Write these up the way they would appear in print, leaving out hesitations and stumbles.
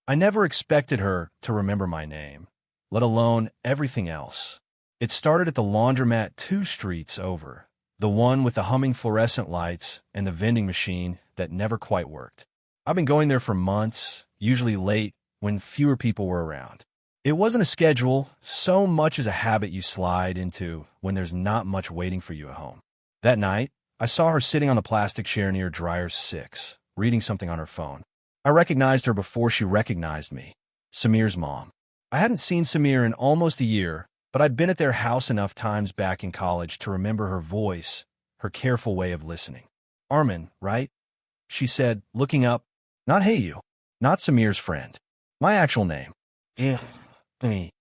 I never expected her to remember my name, let alone everything else. It started at the laundromat 2 streets over, the one with the humming fluorescent lights and the vending machine that never quite worked. I've been going there for months, usually late when fewer people were around. It wasn't a schedule so much as a habit you slide into when there's not much waiting for you at home. That night, I saw her sitting on the plastic chair near dryer 6, reading something on her phone. I recognized her before she recognized me. Samir's mom. I hadn't seen Samir in almost a year, but I'd been at their house enough times back in college to remember her voice, her careful way of listening. Armin, right? She said, looking up. Not hey you. Not Samir's friend. My actual name. Me.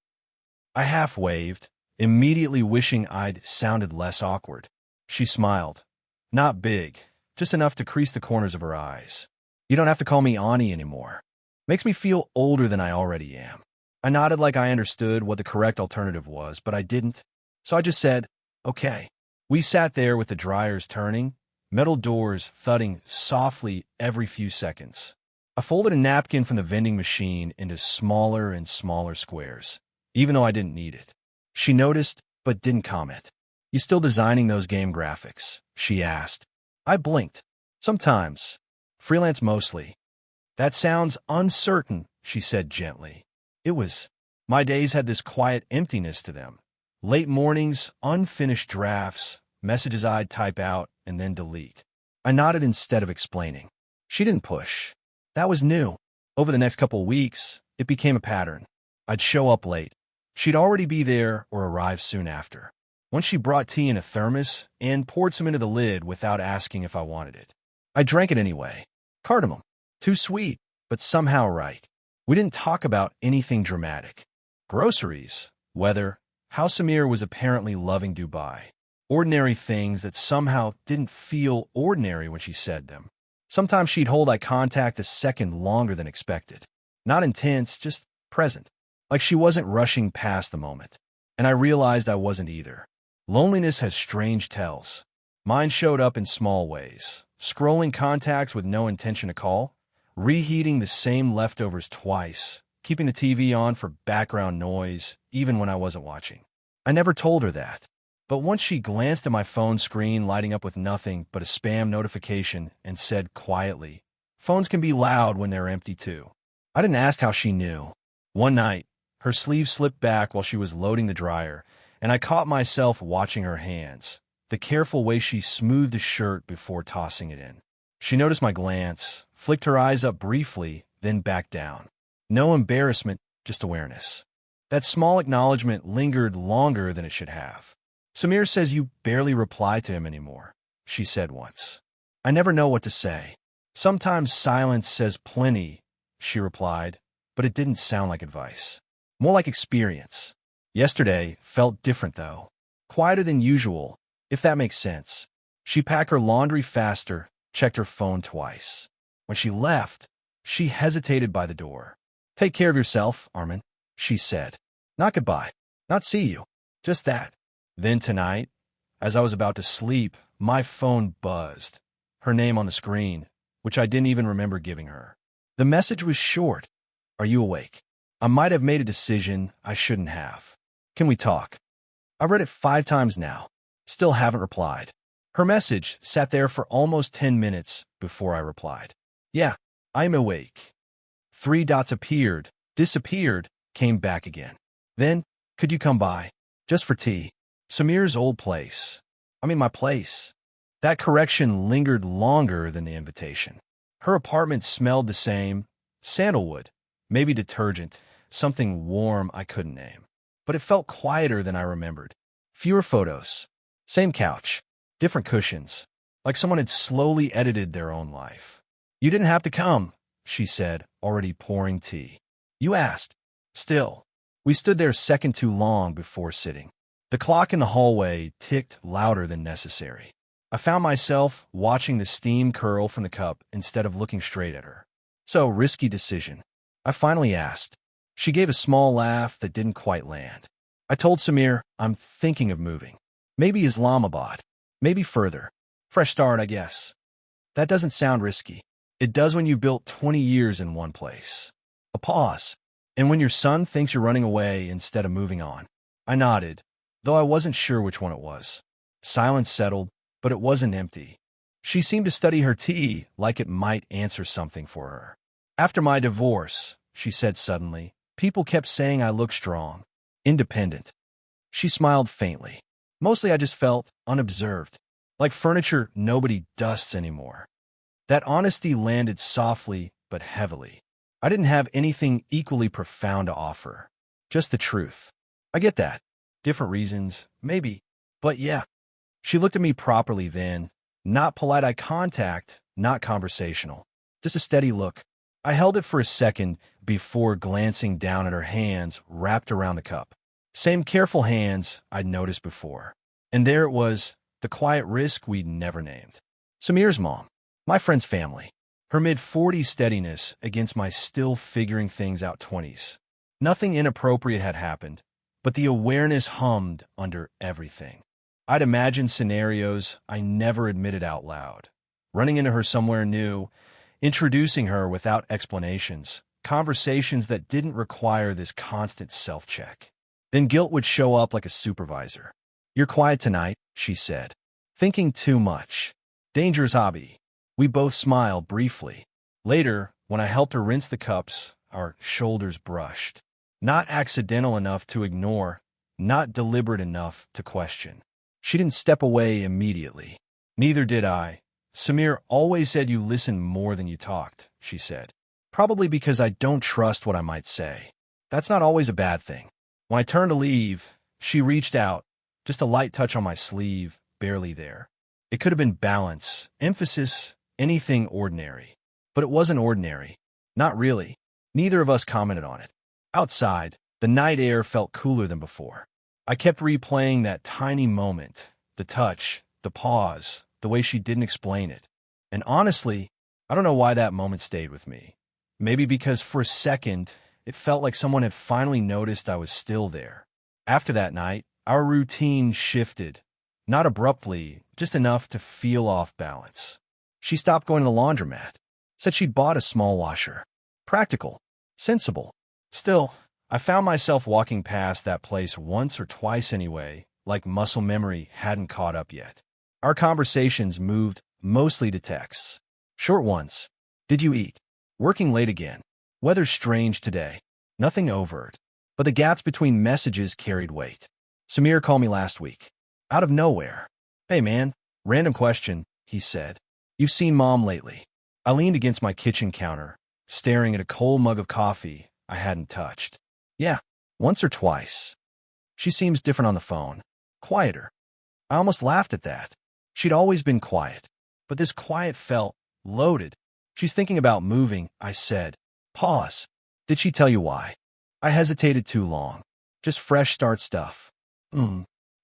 I half waved, immediately wishing I'd sounded less awkward. She smiled. Not big, just enough to crease the corners of her eyes. You don't have to call me Ani anymore. Makes me feel older than I already am. I nodded like I understood what the correct alternative was, but I didn't. So I just said, okay. We sat there with the dryers turning, metal doors thudding softly every few seconds. I folded a napkin from the vending machine into smaller and smaller squares, even though I didn't need it. She noticed, but didn't comment. You still designing those game graphics? She asked. I blinked. Sometimes. Freelance mostly. That sounds uncertain, she said gently. It was. My days had this quiet emptiness to them. Late mornings, unfinished drafts, messages I'd type out and then delete. I nodded instead of explaining. She didn't push. That was new. Over the next couple weeks, it became a pattern. I'd show up late. She'd already be there or arrive soon after. Once she brought tea in a thermos and poured some into the lid without asking if I wanted it. I drank it anyway. Cardamom. Too sweet, but somehow right. We didn't talk about anything dramatic. Groceries, weather, how Samir was apparently loving Dubai. Ordinary things that somehow didn't feel ordinary when she said them. Sometimes she'd hold eye contact a second longer than expected. Not intense, just present. Like she wasn't rushing past the moment. And I realized I wasn't either. Loneliness has strange tells. Mine showed up in small ways. Scrolling contacts with no intention to call. Reheating the same leftovers twice. Keeping the TV on for background noise, even when I wasn't watching. I never told her that. But once she glanced at my phone screen lighting up with nothing but a spam notification and said quietly, phones can be loud when they're empty too. I didn't ask how she knew. One night, her sleeve slipped back while she was loading the dryer, and I caught myself watching her hands, the careful way she smoothed a shirt before tossing it in. She noticed my glance, flicked her eyes up briefly, then back down. No embarrassment, just awareness. That small acknowledgement lingered longer than it should have. Samir says you barely reply to him anymore, she said once. I never know what to say. Sometimes silence says plenty, she replied, but it didn't sound like advice. More like experience. Yesterday felt different, though. Quieter than usual, if that makes sense. She packed her laundry faster, checked her phone twice. When she left, she hesitated by the door. Take care of yourself, Armin, she said. Not goodbye. Not see you. Just that. Then tonight, as I was about to sleep, my phone buzzed. Her name on the screen, which I didn't even remember giving her. The message was short. Are you awake? I might have made a decision I shouldn't have. Can we talk? I've read it 5 times now. Still haven't replied. Her message sat there for almost 10 minutes before I replied. Yeah, I'm awake. 3 dots appeared, disappeared, came back again. Then, could you come by? Just for tea. Samir's old place. I mean my place. That correction lingered longer than the invitation. Her apartment smelled the same. Sandalwood. Maybe detergent. Something warm I couldn't name. But it felt quieter than I remembered. Fewer photos. Same couch. Different cushions. Like someone had slowly edited their own life. You didn't have to come, she said, already pouring tea. You asked. Still. We stood there a second too long before sitting. The clock in the hallway ticked louder than necessary. I found myself watching the steam curl from the cup instead of looking straight at her. So, risky decision. I finally asked. She gave a small laugh that didn't quite land. I told Samir I'm thinking of moving. Maybe Islamabad. Maybe further. Fresh start, I guess. That doesn't sound risky. It does when you've built 20 years in one place. A pause. And when your son thinks you're running away instead of moving on. I nodded, though I wasn't sure which one it was. Silence settled, but it wasn't empty. She seemed to study her tea like it might answer something for her. After my divorce, she said suddenly, people kept saying I looked strong, independent. She smiled faintly. Mostly I just felt unobserved, like furniture nobody dusts anymore. That honesty landed softly but heavily. I didn't have anything equally profound to offer, just the truth. I get that. Different reasons, maybe, but yeah. She looked at me properly then, not polite eye contact, not conversational, just a steady look. I held it for a second before glancing down at her hands wrapped around the cup. Same careful hands I'd noticed before. And there it was, the quiet risk we'd never named. Samir's mom, my friend's family. Her mid-40s steadiness against my still figuring things out 20s. Nothing inappropriate had happened, but the awareness hummed under everything. I'd imagined scenarios I never admitted out loud. Running into her somewhere new, introducing her without explanations, conversations that didn't require this constant self-check. Then guilt would show up like a supervisor. You're quiet tonight, she said. Thinking too much. Dangerous hobby. We both smiled briefly. Later, when I helped her rinse the cups, our shoulders brushed. Not accidental enough to ignore, not deliberate enough to question. She didn't step away immediately. Neither did I. Samir always said you listen more than you talked, she said. Probably because I don't trust what I might say. That's not always a bad thing. When I turned to leave, she reached out, just a light touch on my sleeve, barely there. It could have been balance, emphasis, anything ordinary. But it wasn't ordinary. Not really. Neither of us commented on it. Outside, the night air felt cooler than before. I kept replaying that tiny moment, the touch, the pause, the way she didn't explain it. And honestly, I don't know why that moment stayed with me. Maybe because for a second, it felt like someone had finally noticed I was still there. After that night, our routine shifted. Not abruptly, just enough to feel off balance. She stopped going to the laundromat. Said she'd bought a small washer. Practical. Sensible. Still, I found myself walking past that place once or twice anyway, like muscle memory hadn't caught up yet. Our conversations moved mostly to texts. Short ones. Did you eat? Working late again. Weather strange today. Nothing overt. But the gaps between messages carried weight. Samir called me last week. Out of nowhere. Hey man, random question, he said. You've seen Mom lately. I leaned against my kitchen counter, staring at a cold mug of coffee I hadn't touched. Yeah, once or twice. She seems different on the phone. Quieter. I almost laughed at that. She'd always been quiet. But this quiet felt loaded. She's thinking about moving, I said. Pause. Did she tell you why? I hesitated too long. Just fresh start stuff.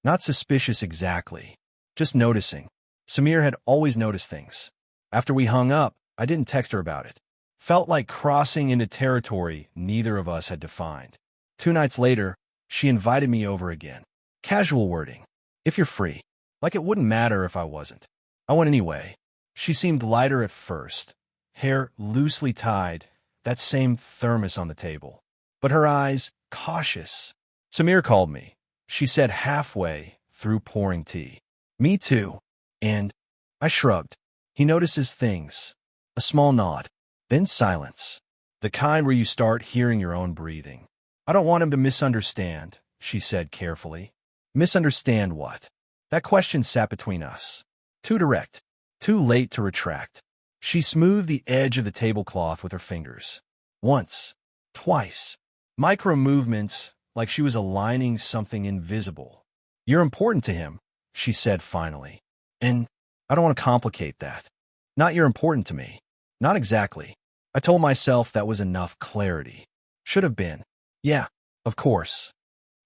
Not suspicious exactly. Just noticing. Samir had always noticed things. After we hung up, I didn't text her about it. Felt like crossing into territory neither of us had defined. 2 nights later, she invited me over again. Casual wording. If you're free. Like it wouldn't matter if I wasn't. I went anyway. She seemed lighter at first. Hair loosely tied, that same thermos on the table. But her eyes, cautious. Samir called me. She said halfway through pouring tea. Me too. And I shrugged. He notices things. A small nod. Then silence. The kind where you start hearing your own breathing. I don't want him to misunderstand, she said carefully. Misunderstand what? That question sat between us. Too direct. Too late to retract. She smoothed the edge of the tablecloth with her fingers. Once. Twice. Micro movements, like she was aligning something invisible. You're important to him, she said finally. And I don't want to complicate that. Not you're important to me. Not exactly. I told myself that was enough clarity. Should have been. Yeah, of course.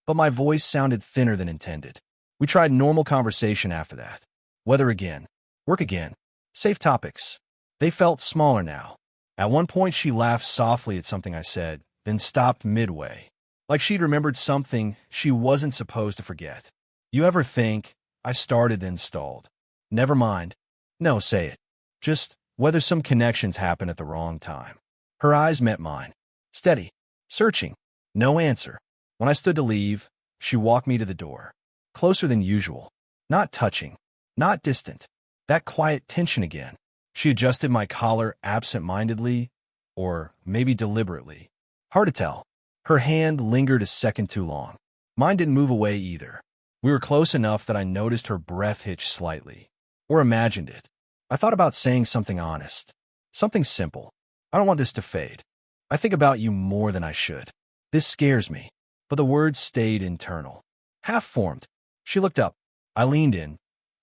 But my voice sounded thinner than intended. We tried normal conversation after that. Weather again. Work again. Safe topics. They felt smaller now. At one point she laughed softly at something I said, then stopped midway. Like she'd remembered something she wasn't supposed to forget. You ever think, I started then stalled? Never mind. No, say it. Just whether some connections happen at the wrong time. Her eyes met mine. Steady. Searching. No answer. When I stood to leave, she walked me to the door. Closer than usual. Not touching. Not distant. That quiet tension again. She adjusted my collar absent-mindedly, or maybe deliberately. Hard to tell. Her hand lingered a second too long. Mine didn't move away either. We were close enough that I noticed her breath hitch slightly. Or imagined it. I thought about saying something honest. Something simple. I don't want this to fade. I think about you more than I should. This scares me. But the words stayed internal. Half-formed. She looked up. I leaned in,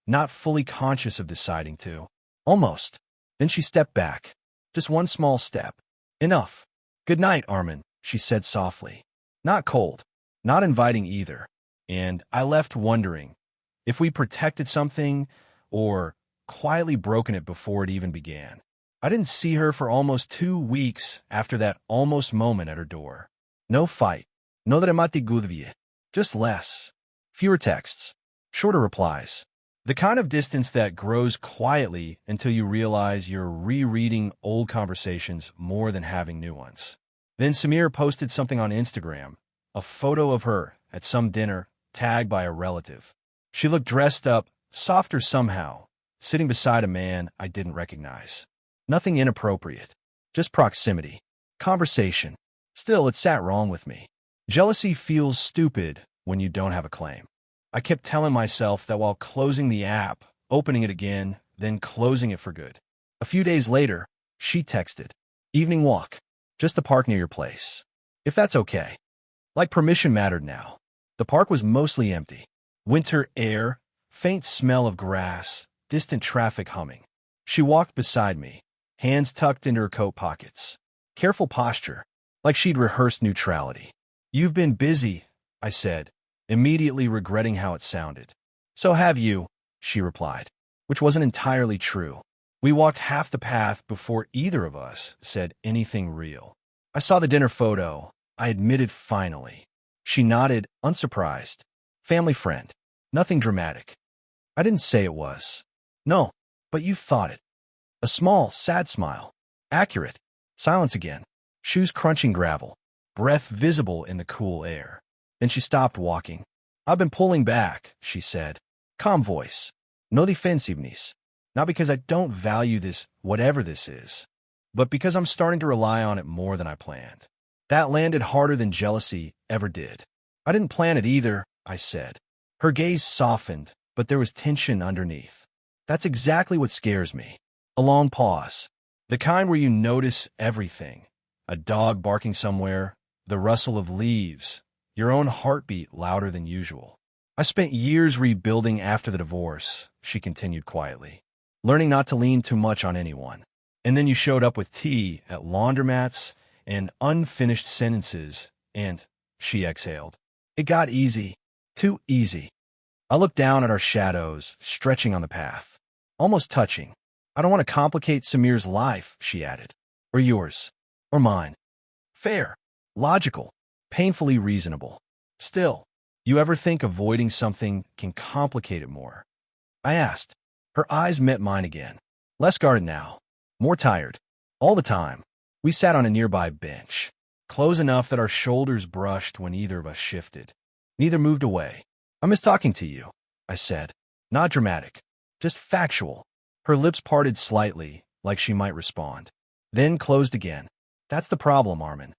not fully conscious of deciding to. Almost. Then she stepped back. Just one small step. Enough. Good night, Armin, she said softly. Not cold. Not inviting either. And I left wondering if we protected something or quietly broken it before it even began. I didn't see her for almost 2 weeks after that almost moment at her door. No fight. No dramatic gudvie. Just less. Fewer texts. Shorter replies. The kind of distance that grows quietly until you realize you're rereading old conversations more than having new ones. Then Samir posted something on Instagram, a photo of her at some dinner, tagged by a relative. She looked dressed up, softer somehow, sitting beside a man I didn't recognize. Nothing inappropriate. Just proximity. Conversation. Still, it sat wrong with me. Jealousy feels stupid when you don't have a claim. I kept telling myself that while closing the app, opening it again, then closing it for good. A few days later, she texted, "Evening walk. Just the park near your place. If that's okay." Like permission mattered now. The park was mostly empty. Winter air, faint smell of grass, distant traffic humming. She walked beside me, hands tucked into her coat pockets. Careful posture, like she'd rehearsed neutrality. "You've been busy," I said, immediately regretting how it sounded. "So have you," she replied, which wasn't entirely true. We walked half the path before either of us said anything real. I saw the dinner photo. I admitted finally. She nodded, unsurprised. Family friend. Nothing dramatic. I didn't say it was. "No, but you thought it." A small, sad smile. Accurate. Silence again. Shoes crunching gravel. Breath visible in the cool air. Then she stopped walking. "I've been pulling back," she said. Calm voice. No defensiveness. Not because I don't value this, whatever this is, but because I'm starting to rely on it more than I planned. That landed harder than jealousy ever did. "I didn't plan it either," I said. Her gaze softened, but there was tension underneath. "That's exactly what scares me." A long pause. The kind where you notice everything. A dog barking somewhere, the rustle of leaves, your own heartbeat louder than usual. "I spent years rebuilding after the divorce," she continued quietly, "learning not to lean too much on anyone. And then you showed up with tea at laundromats and unfinished sentences, and," she exhaled, "it got easy. Too easy." I looked down at our shadows, stretching on the path. Almost touching. "I don't want to complicate Samir's life," she added. "Or yours. Or mine." Fair. Logical. Painfully reasonable. Still, you ever think avoiding something can complicate it more? I asked. Her eyes met mine again. Less guarded now. More tired. All the time. We sat on a nearby bench. Close enough that our shoulders brushed when either of us shifted. Neither moved away. "I miss talking to you," I said. Not dramatic. Just factual. Her lips parted slightly, like she might respond. Then closed again. "That's the problem, Armin.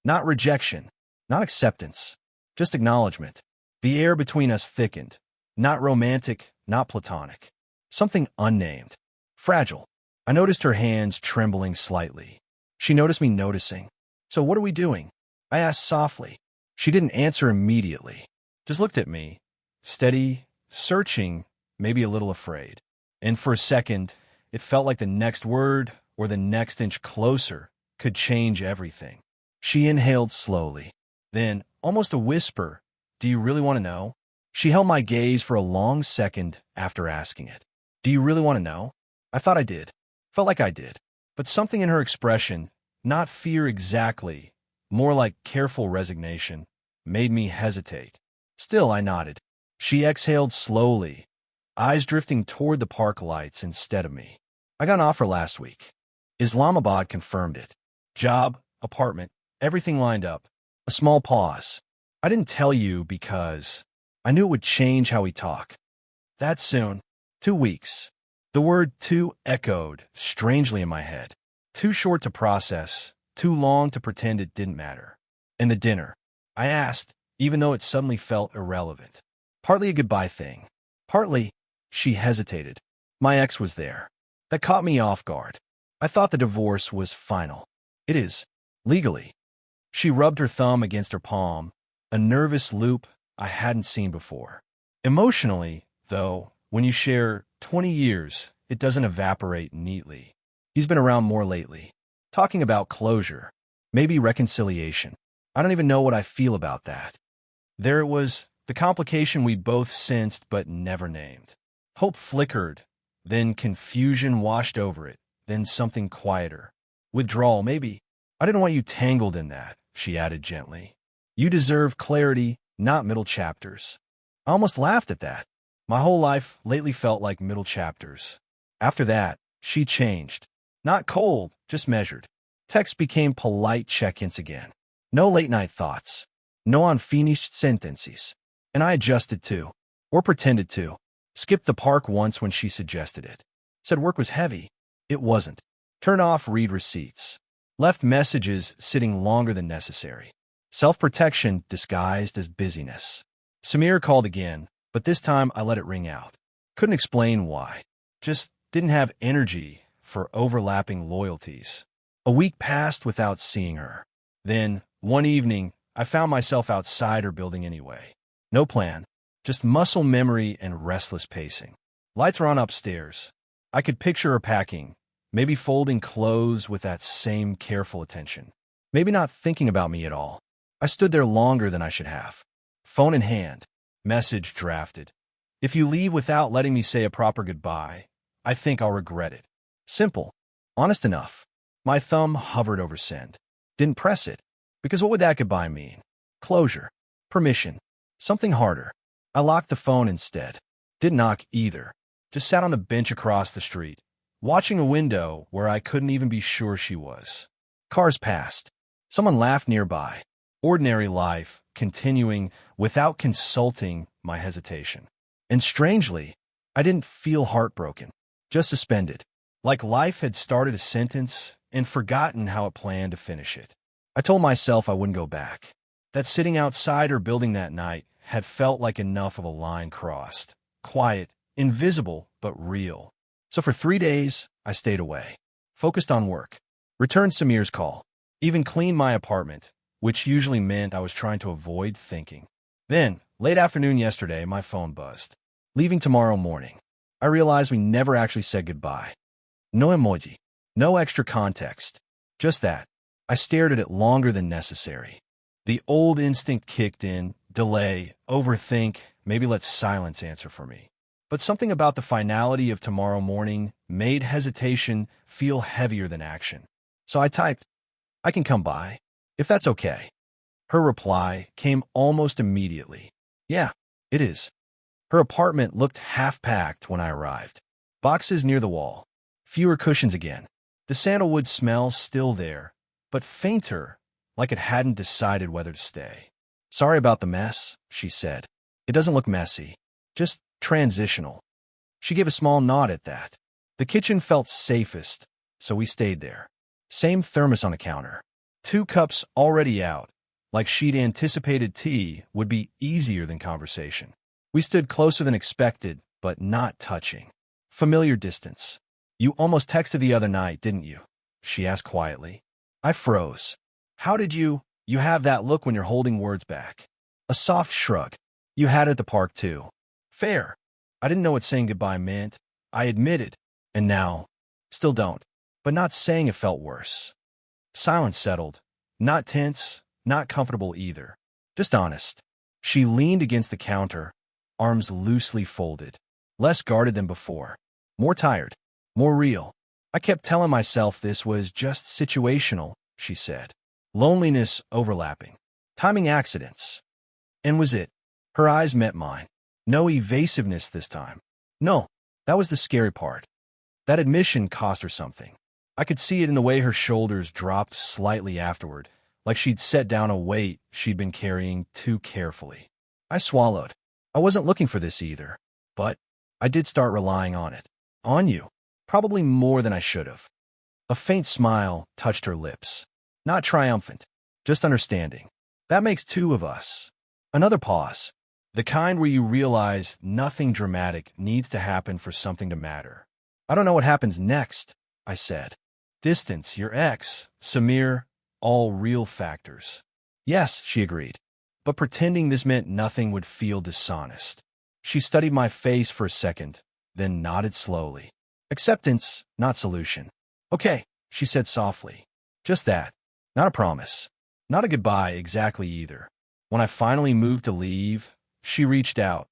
Not rejection. Not acceptance. Just acknowledgement." The air between us thickened. Not romantic, not platonic. Something unnamed. Fragile. I noticed her hands trembling slightly. She noticed me noticing. "So what are we doing?" I asked softly. She didn't answer immediately. Just looked at me. Steady, searching, maybe a little afraid. And for a second, it felt like the next word or the next inch closer could change everything. She inhaled slowly. Then, almost a whisper, "Do you really want to know?" She held my gaze for a long second after asking it. "Do you really want to know?" I thought I did. Felt like I did. But something in her expression, not fear exactly, more like careful resignation, made me hesitate. Still, I nodded. She exhaled slowly, eyes drifting toward the park lights instead of me. "I got an offer last week." Islamabad confirmed it. Job, apartment, Everything lined up. A small pause. I didn't tell you because I knew it would change how we talk. That soon. 2 weeks. The word too echoed strangely in my head. Too short to process, too long to pretend it didn't matter. And the dinner. I asked, even though it suddenly felt irrelevant. Partly a goodbye thing. Partly, she hesitated. My ex was there. That caught me off guard. I thought the divorce was final. It is. Legally. She rubbed her thumb against her palm, a nervous loop I hadn't seen before. Emotionally, though, when you share 20 years, it doesn't evaporate neatly. He's been around more lately. Talking about closure. Maybe reconciliation. I don't even know what I feel about that. There it was, the complication we both sensed but never named. Hope flickered, then confusion washed over it, then something quieter. Withdrawal, maybe. I didn't want you tangled in that, she added gently. You deserve clarity, not middle chapters. I almost laughed at that. My whole life lately felt like middle chapters. After that, she changed. Not cold, just measured. Texts became polite check-ins again. No late-night thoughts. No unfinished sentences. And I adjusted too. Or pretended to. Skipped the park once when she suggested it. Said work was heavy. It wasn't. Turn off read receipts. Left messages sitting longer than necessary. Self-protection disguised as busyness. Samir called again, but this time I let it ring out. Couldn't explain why. Just didn't have energy for overlapping loyalties. A week passed without seeing her. Then, one evening, I found myself outside her building anyway. No plan, just muscle memory and restless pacing. Lights were on upstairs. I could picture her packing, maybe folding clothes with that same careful attention. Maybe not thinking about me at all. I stood there longer than I should have. Phone in hand. Message drafted. If you leave without letting me say a proper goodbye, I think I'll regret it. Simple. Honest enough. My thumb hovered over send. Didn't press it. Because what would that goodbye mean? Closure. Permission. Something harder. I locked the phone instead. Didn't knock either. Just sat on the bench across the street, watching a window where I couldn't even be sure she was. Cars passed. Someone laughed nearby. Ordinary life, continuing without consulting my hesitation. And strangely, I didn't feel heartbroken, just suspended, like life had started a sentence and forgotten how it planned to finish it. I told myself I wouldn't go back, that sitting outside her building that night had felt like enough of a line crossed, quiet, invisible, but real. So for 3 days, I stayed away, focused on work, returned Samir's call, even cleaned my apartment, which usually meant I was trying to avoid thinking. Then, late afternoon yesterday, my phone buzzed. Leaving tomorrow morning. I realized we never actually said goodbye. No emoji. No extra context. Just that. I stared at it longer than necessary. The old instinct kicked in, delay, overthink, maybe let silence answer for me. But something about the finality of tomorrow morning made hesitation feel heavier than action. So I typed, I can come by, if that's okay. Her reply came almost immediately. Yeah, it is. Her apartment looked half-packed when I arrived. Boxes near the wall. Fewer cushions again. The sandalwood smell still there, but fainter, like it hadn't decided whether to stay. Sorry about the mess, she said. It doesn't look messy. Just transitional. She gave a small nod at that. The kitchen felt safest, so we stayed there. Same thermos on the counter. 2 cups already out, like she'd anticipated tea would be easier than conversation. We stood closer than expected, but not touching. Familiar distance. You almost texted the other night, didn't you? She asked quietly. I froze. How did you have that look when you're holding words back? A soft shrug. You had it at the park too. Fair. I didn't know what saying goodbye meant. I admitted. And now, still don't. But not saying it felt worse. Silence settled. Not tense, not comfortable either. Just honest. She leaned against the counter, arms loosely folded. Less guarded than before. More tired. More real. I kept telling myself this was just situational, she said. Loneliness overlapping. Timing accidents. And was it? Her eyes met mine. No evasiveness this time. No, that was the scary part. That admission cost her something. I could see it in the way her shoulders dropped slightly afterward, like she'd set down a weight she'd been carrying too carefully. I swallowed. I wasn't looking for this either, but I did start relying on it. On you. Probably more than I should have. A faint smile touched her lips. Not triumphant, just understanding. That makes two of us. Another pause. The kind where you realize nothing dramatic needs to happen for something to matter. I don't know what happens next, I said. Distance, your ex, Samir, all real factors. Yes, she agreed, but pretending this meant nothing would feel dishonest. She studied my face for a second, then nodded slowly. Acceptance, not solution. Okay, she said softly. Just that. Not a promise. Not a goodbye exactly either. When I finally moved to leave, she reached out.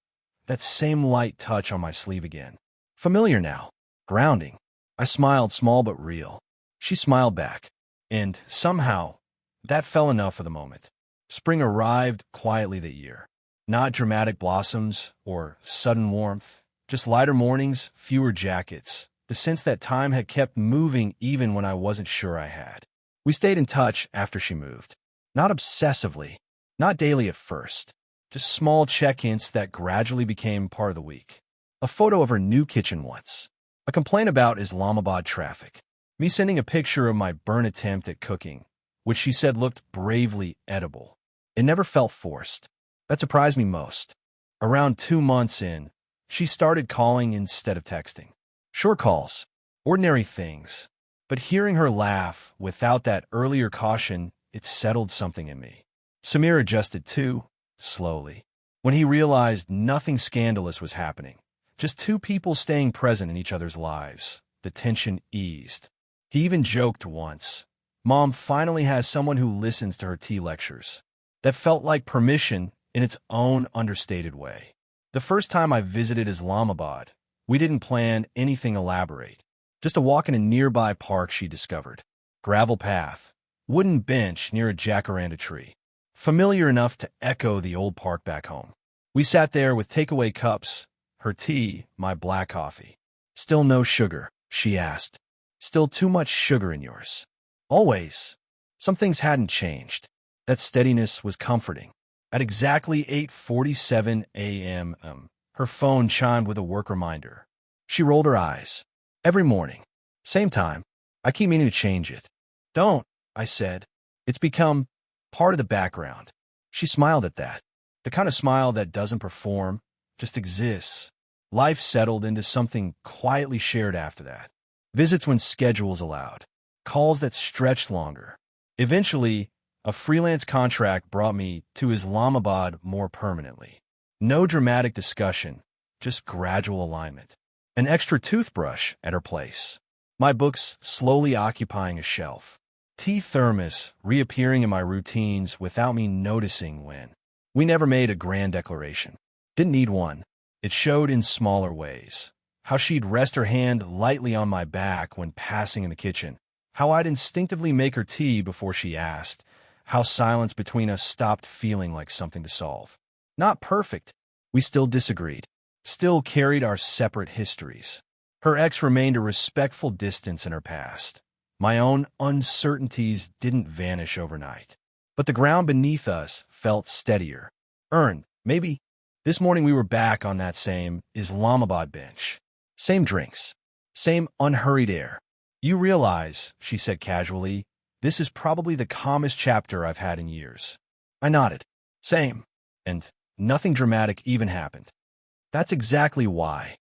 That same light touch on my sleeve again. Familiar now. Grounding. I smiled, small but real. She smiled back. And, somehow, that fell enough for the moment. Spring arrived quietly that year. Not dramatic blossoms or sudden warmth. Just lighter mornings, fewer jackets. The sense that time had kept moving even when I wasn't sure I had. We stayed in touch after she moved. Not obsessively. Not daily at first. Just small check-ins that gradually became part of the week. A photo of her new kitchen once. A complaint about Islamabad traffic. Me sending a picture of my burn attempt at cooking, which she said looked bravely edible. It never felt forced. That surprised me most. Around 2 months in, she started calling instead of texting. Short calls. Ordinary things. But hearing her laugh without that earlier caution, it settled something in me. Samir adjusted too, slowly. When he realized nothing scandalous was happening, just two people staying present in each other's lives, the tension eased. He even joked once, Mom finally has someone who listens to her tea lectures. That felt like permission in its own understated way. The first time I visited Islamabad, we didn't plan anything elaborate. Just a walk in a nearby park she discovered. Gravel path, wooden bench near a jacaranda tree. Familiar enough to echo the old park back home. We sat there with takeaway cups, her tea, my black coffee. Still no sugar, she asked. Still too much sugar in yours. Always. Some things hadn't changed. That steadiness was comforting. At exactly 8:47 a.m., her phone chimed with a work reminder. She rolled her eyes. Every morning. Same time. I keep meaning to change it. Don't, I said. It's become part of the background. She smiled at that. The kind of smile that doesn't perform, just exists. Life settled into something quietly shared after that. Visits when schedules allowed. Calls that stretched longer. Eventually, a freelance contract brought me to Islamabad more permanently. No dramatic discussion, just gradual alignment. An extra toothbrush at her place. My books slowly occupying a shelf. Tea thermos reappearing in my routines without me noticing when. We never made a grand declaration. Didn't need one. It showed in smaller ways. How she'd rest her hand lightly on my back when passing in the kitchen. How I'd instinctively make her tea before she asked. How silence between us stopped feeling like something to solve. Not perfect. We still disagreed. Still carried our separate histories. Her ex remained a respectful distance in her past. My own uncertainties didn't vanish overnight. But the ground beneath us felt steadier. Earned, maybe. This morning we were back on that same Islamabad bench. Same drinks. Same unhurried air. You realize, she said casually, this is probably the calmest chapter I've had in years. I nodded. Same. And nothing dramatic even happened. That's exactly why.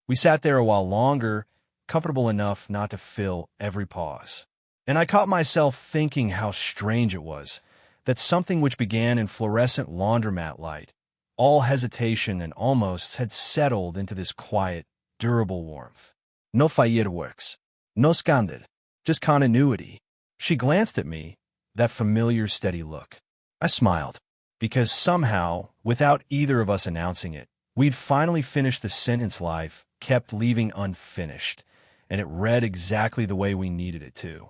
We sat there a while longer, comfortable enough not to fill every pause. And I caught myself thinking how strange it was that something which began in fluorescent laundromat light, all hesitation and almost had settled into this quiet, durable warmth. No fireworks. No scandal. Just continuity. She glanced at me, that familiar steady look. I smiled, because somehow, without either of us announcing it, we'd finally finished the sentence life kept leaving unfinished, and it read exactly the way we needed it to.